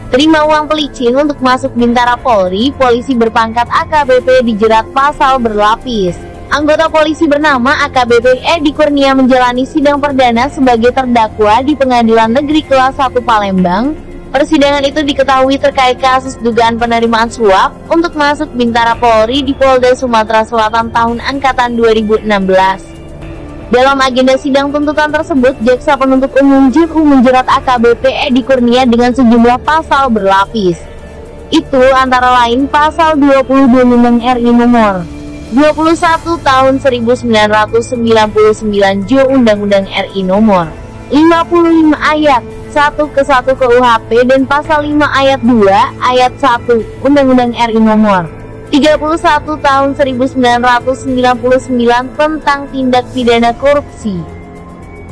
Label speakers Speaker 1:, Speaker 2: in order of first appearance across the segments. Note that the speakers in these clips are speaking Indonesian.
Speaker 1: Terima uang pelicin untuk masuk Bintara Polri, polisi berpangkat AKBP dijerat pasal berlapis. Anggota polisi bernama AKBP Edi Kurnia menjalani sidang perdana sebagai terdakwa di Pengadilan Negeri Kelas 1 Palembang. Persidangan itu diketahui terkait kasus dugaan penerimaan suap untuk masuk Bintara Polri di Polda Sumatera Selatan tahun angkatan 2016. Dalam agenda sidang tuntutan tersebut, Jaksa Penuntut Umum JPU menjerat AKBP Edi Kurnia dengan sejumlah pasal berlapis. Itu antara lain pasal 22 Undang RI nomor 21 tahun 1999 Undang-Undang RI nomor 55 ayat 1 ke 1 KUHP dan pasal 5 ayat 2 ayat 1 Undang-Undang RI nomor 31 tahun 1999 tentang tindak pidana korupsi.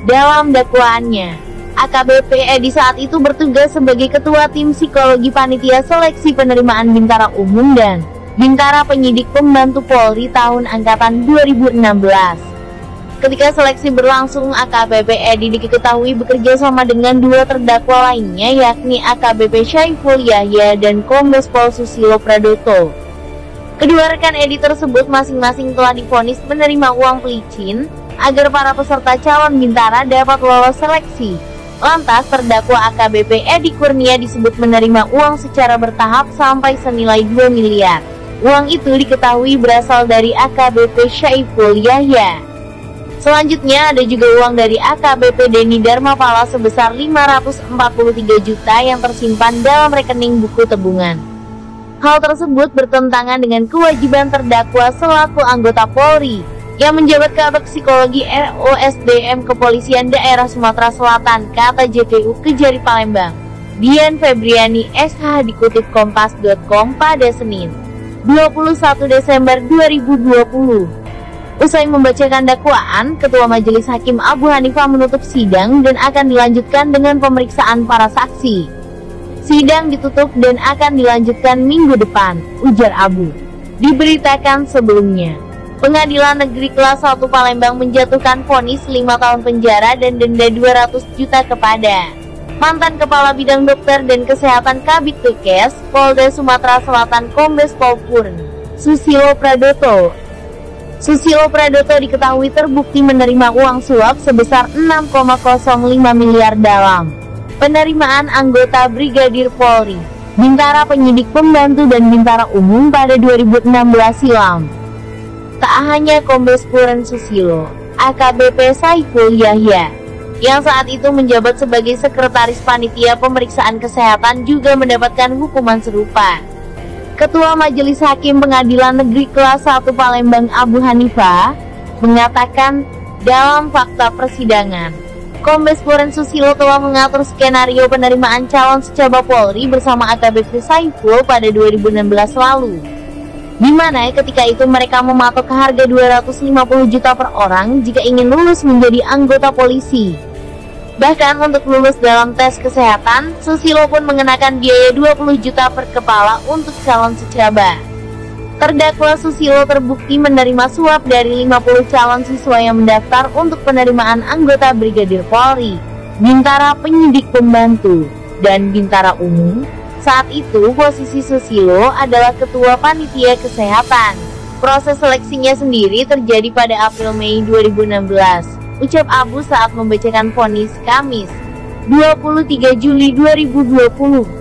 Speaker 1: Dalam dakwaannya, AKBP Edi saat itu bertugas sebagai Ketua Tim Psikologi Panitia Seleksi Penerimaan Bintara Umum dan Bintara Penyidik Pembantu Polri tahun angkatan 2016. Ketika seleksi berlangsung, AKBP Edi diketahui bekerja sama dengan dua terdakwa lainnya, yakni AKBP Syaiful Yahya dan Kombes Pol Susilo Pradoto. Kedua rekan Edi tersebut masing-masing telah divonis menerima uang pelicin agar para peserta calon Bintara dapat lolos seleksi. Lantas terdakwa AKBP Edi Kurnia disebut menerima uang secara bertahap sampai senilai 2 miliar. Uang itu diketahui berasal dari AKBP Syaiful Yahya. Selanjutnya ada juga uang dari AKBP Denny Darmapala sebesar 543 juta yang tersimpan dalam rekening buku tabungan. Hal tersebut bertentangan dengan kewajiban terdakwa selaku anggota Polri yang menjabat Kabak Psikologi ROSDM Kepolisian Daerah Sumatera Selatan, kata JPU Kejari Palembang. Dian Febriani SH dikutip kompas.com pada Senin 21 Desember 2020. Usai membacakan dakwaan, Ketua Majelis Hakim Abu Hanifah menutup sidang dan akan dilanjutkan dengan pemeriksaan para saksi. Sidang ditutup dan akan dilanjutkan minggu depan, ujar Abu. Diberitakan sebelumnya, Pengadilan Negeri Kelas 1 Palembang menjatuhkan vonis 5 tahun penjara dan denda 200 juta kepada mantan Kepala Bidang Dokter dan Kesehatan Kabid Tukes, Polda Sumatera Selatan Kombes Pol Purn Susilo Pradoto. Susilo Pradoto diketahui terbukti menerima uang suap sebesar 6,05 miliar dalam penerimaan anggota Brigadir Polri, Bintara Penyidik Pembantu dan Bintara Umum pada 2016 silam. Tak hanya Kombes Purn Susilo, AKBP Syaiful Yahya, yang saat itu menjabat sebagai Sekretaris Panitia Pemeriksaan Kesehatan juga mendapatkan hukuman serupa. Ketua Majelis Hakim Pengadilan Negeri Kelas 1 Palembang Abu Hanifah mengatakan dalam fakta persidangan, Kombes Purn Susilo telah mengatur skenario penerimaan calon secaba Polri bersama AKBP Syaiful pada 2016 lalu, di mana ketika itu mereka mematok harga 250 juta per orang jika ingin lulus menjadi anggota polisi. Bahkan untuk lulus dalam tes kesehatan, Susilo pun mengenakan biaya 20 juta per kepala untuk calon secaba. Terdakwa Susilo terbukti menerima suap dari 50 calon siswa yang mendaftar untuk penerimaan anggota Brigadir Polri, Bintara Penyidik Pembantu, dan Bintara Umum. Saat itu posisi Susilo adalah Ketua Panitia Kesehatan. Proses seleksinya sendiri terjadi pada April-Mei 2016, ucap Abu saat membacakan vonis Kamis 23 Juli 2020.